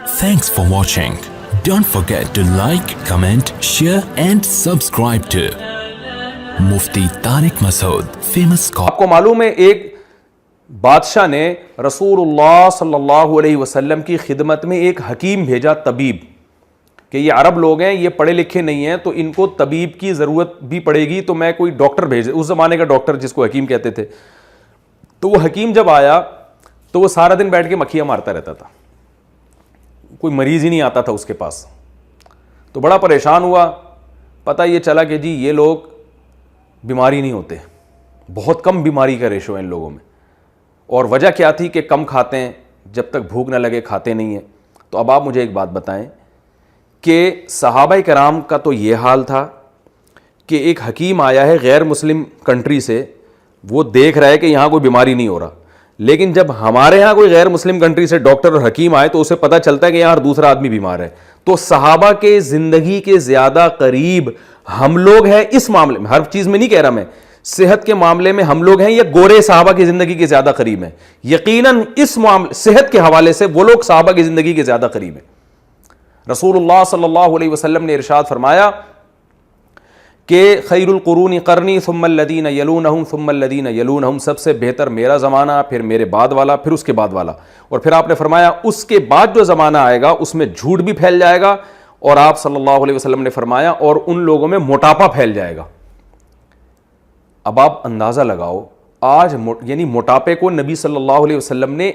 Thanks for watching. Don't forget to like, comment, share and subscribe to Mufti Tariq Masood, famous scholar. آپ کو معلوم ہے ایک بادشاہ نے رسول اللہ صلی اللہ علیہ وسلم کی خدمت میں ایک حکیم بھیجا، طبیب، کہ یہ عرب لوگ ہیں، یہ پڑھے لکھے نہیں ہیں تو ان کو طبیب کی ضرورت بھی پڑے گی، تو میں کوئی ڈاکٹر بھیج، اس زمانے کا ڈاکٹر جس کو حکیم کہتے تھے. تو وہ حکیم جب آیا تو وہ سارا دن بیٹھ کے مکھیاں مارتا رہتا تھا، کوئی مریض ہی نہیں آتا تھا اس کے پاس. تو بڑا پریشان ہوا، پتہ یہ چلا کہ جی یہ لوگ بیماری نہیں ہوتے، بہت کم بیماری کا ریشو ہے ان لوگوں میں. اور وجہ کیا تھی کہ کم کھاتے ہیں، جب تک بھوک نہ لگے کھاتے نہیں ہیں. تو اب آپ مجھے ایک بات بتائیں کہ صحابہ کرام کا تو یہ حال تھا کہ ایک حکیم آیا ہے غیر مسلم کنٹری سے، وہ دیکھ رہا ہے کہ یہاں کوئی بیماری نہیں ہو رہا، لیکن جب ہمارے ہاں کوئی غیر مسلم کنٹری سے ڈاکٹر اور حکیم آئے تو اسے پتہ چلتا ہے کہ یہاں دوسرا آدمی بیمار ہے. تو صحابہ کے زندگی کے زیادہ قریب ہم لوگ ہیں اس معاملے میں، ہر چیز میں نہیں کہہ رہا میں، صحت کے معاملے میں ہم لوگ ہیں یا گورے صحابہ کی زندگی کے زیادہ قریب ہیں؟ یقیناً اس معاملے صحت کے حوالے سے وہ لوگ صحابہ کی زندگی کے زیادہ قریب ہیں. رسول اللہ صلی اللہ علیہ وسلم نے ارشاد فرمایا کہ خیر القرون قرنی ثم الذین یلونہم ثم الذین یلونہم، سب سے بہتر میرا زمانہ، پھر میرے بعد والا، پھر اس کے بعد والا. اور پھر آپ نے فرمایا اس کے بعد جو زمانہ آئے گا اس میں جھوٹ بھی پھیل جائے گا، اور آپ صلی اللہ علیہ وسلم نے فرمایا اور ان لوگوں میں موٹاپا پھیل جائے گا. اب آپ اندازہ لگاؤ، آج یعنی موٹاپے کو نبی صلی اللہ علیہ وسلم نے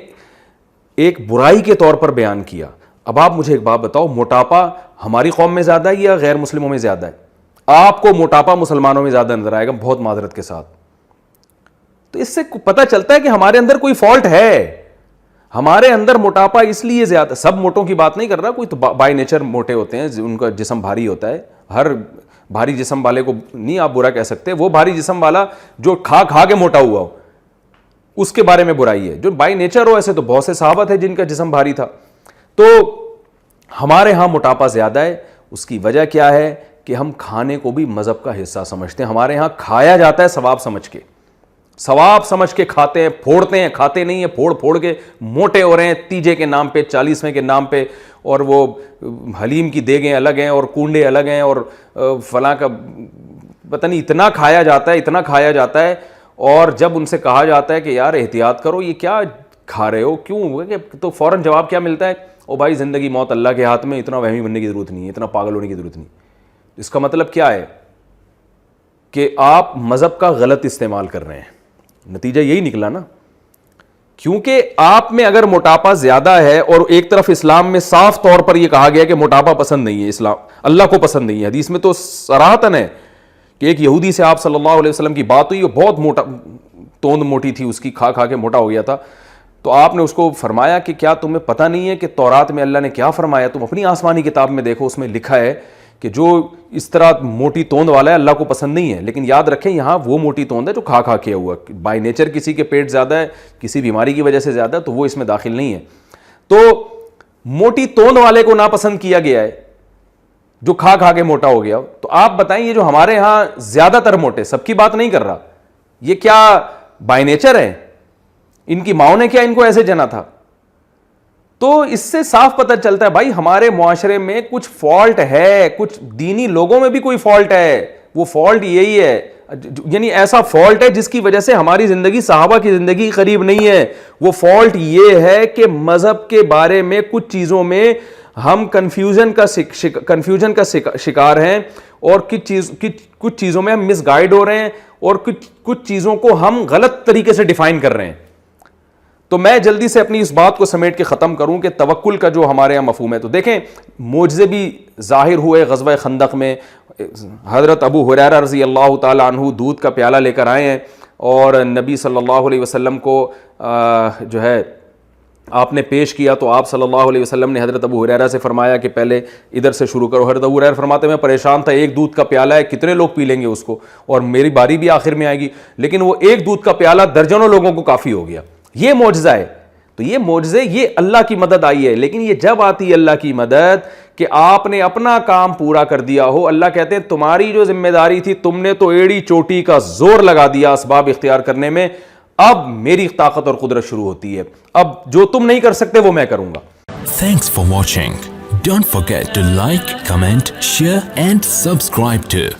ایک برائی کے طور پر بیان کیا. اب آپ مجھے ایک بات بتاؤ، موٹاپا ہماری قوم میں زیادہ ہے یا غیر مسلموں میں زیادہ ہے؟ آپ کو موٹاپا مسلمانوں میں زیادہ نظر آئے گا، بہت معذرت کے ساتھ. تو اس سے پتہ چلتا ہے کہ ہمارے اندر کوئی فالٹ ہے. ہمارے اندر موٹاپا اس لیے زیادہ، سب موٹوں کی بات نہیں کر رہا، کوئی تو بائی نیچر موٹے ہوتے ہیں، ان کا جسم بھاری ہوتا ہے. ہر بھاری جسم والے کو نہیں آپ برا کہہ سکتے، وہ بھاری جسم والا جو کھا کھا کے موٹا ہوا ہو اس کے بارے میں برائی ہے. جو بائی نیچر ہو، ایسے تو بہت سے صحابہ تھے جن کا جسم بھاری تھا. تو ہمارے ہاں موٹاپا زیادہ ہے. اس کی وجہ کیا ہے کہ ہم کھانے کو بھی مذہب کا حصہ سمجھتے ہیں. ہمارے ہاں کھایا جاتا ہے ثواب سمجھ کے کھاتے ہیں، پھوڑتے ہیں، کھاتے نہیں ہیں، پھوڑ کے موٹے ہو رہے ہیں تیجے کے نام پہ، 40ویں کے نام پہ، اور وہ حلیم کی دیگیں الگ ہیں اور کنڈے الگ ہیں اور فلاں کا پتہ نہیں اتنا کھایا جاتا ہے. اور جب ان سے کہا جاتا ہے کہ یار احتیاط کرو، یہ کیا کھا رہے ہو، کیوں، تو فوراً جواب کیا ملتا ہے؟ او بھائی زندگی موت اللہ کے ہاتھ میں، اتنا وہمی بننے کی ضرورت نہیں ہے، اتنا پاگل ہونے کی ضرورت نہیں. اس کا مطلب کیا ہے کہ آپ مذہب کا غلط استعمال کر رہے ہیں. نتیجہ یہی نکلا نا، کیونکہ آپ میں اگر موٹاپا زیادہ ہے، اور ایک طرف اسلام میں صاف طور پر یہ کہا گیا کہ موٹاپا پسند نہیں ہے، اسلام اللہ کو پسند نہیں ہے. حدیث میں تو صراحتاً ہے کہ ایک یہودی سے آپ صلی اللہ علیہ وسلم کی بات ہوئی، وہ بہت موٹا، توند موٹی تھی اس کی، کھا کھا کے موٹا ہو گیا تھا. تو آپ نے اس کو فرمایا کہ کیا تمہیں پتہ نہیں ہے کہ تورات میں اللہ نے کیا فرمایا؟ تم اپنی آسمانی کتاب میں دیکھو، اس میں لکھا ہے کہ جو اس طرح موٹی توند والا ہے اللہ کو پسند نہیں ہے. لیکن یاد رکھیں یہاں وہ موٹی توند ہے جو کھا کھا کے ہوا، بائی نیچر کسی کے پیٹ زیادہ ہے، کسی بیماری کی وجہ سے زیادہ ہے، تو وہ اس میں داخل نہیں ہے. تو موٹی توند والے کو ناپسند کیا گیا ہے جو کھا کھا کے موٹا ہو گیا. تو آپ بتائیں یہ جو ہمارے ہاں زیادہ تر موٹے، سب کی بات نہیں کر رہا، یہ کیا بائی نیچر ہے؟ ان کی ماؤں نے کیا ان کو ایسے جنا تھا؟ تو اس سے صاف پتہ چلتا ہے بھائی ہمارے معاشرے میں کچھ فالٹ ہے، کچھ دینی لوگوں میں بھی کوئی فالٹ ہے. وہ فالٹ یہی ہے، یعنی ایسا فالٹ ہے جس کی وجہ سے ہماری زندگی صحابہ کی زندگی قریب نہیں ہے. وہ فالٹ یہ ہے کہ مذہب کے بارے میں کچھ چیزوں میں ہم کنفیوژن کا شکار ہیں، اور کچھ چیزوں میں ہم مس گائیڈ ہو رہے ہیں، اور کچھ چیزوں کو ہم غلط طریقے سے ڈیفائن کر رہے ہیں. تو میں جلدی سے اپنی اس بات کو سمیٹ کے ختم کروں کہ توکل کا جو ہمارے یہاں مفہوم ہے، تو دیکھیں معجزے بھی ظاہر ہوئے غزوہ خندق میں. حضرت ابو ہریرہ رضی اللہ تعالی عنہ دودھ کا پیالہ لے کر آئے ہیں، اور نبی صلی اللہ علیہ وسلم کو جو ہے آپ نے پیش کیا. تو آپ صلی اللہ علیہ وسلم نے حضرت ابو ہریرہ سے فرمایا کہ پہلے ادھر سے شروع کرو. حضرت ابو ہریرہ فرماتے ہیں میں پریشان تھا، ایک دودھ کا پیالہ ہے، کتنے لوگ پی لیں گے اس کو، اور میری باری بھی آخر میں آئے گی. لیکن وہ ایک دودھ کا پیالہ درجنوں لوگوں کو کافی ہو گیا. یہ معجزہ ہے. تو یہ معجزے، یہ اللہ کی مدد آئی ہے. لیکن یہ جب آتی ہے اللہ کی مدد کہ آپ نے اپنا کام پورا کر دیا ہو. اللہ کہتے ہیں تمہاری جو ذمہ داری تھی تم نے تو ایڑی چوٹی کا زور لگا دیا اسباب اختیار کرنے میں، اب میری طاقت اور قدرت شروع ہوتی ہے، اب جو تم نہیں کر سکتے وہ میں کروں گا. Thanks for watching. Don't forget to like, comment, share and subscribe to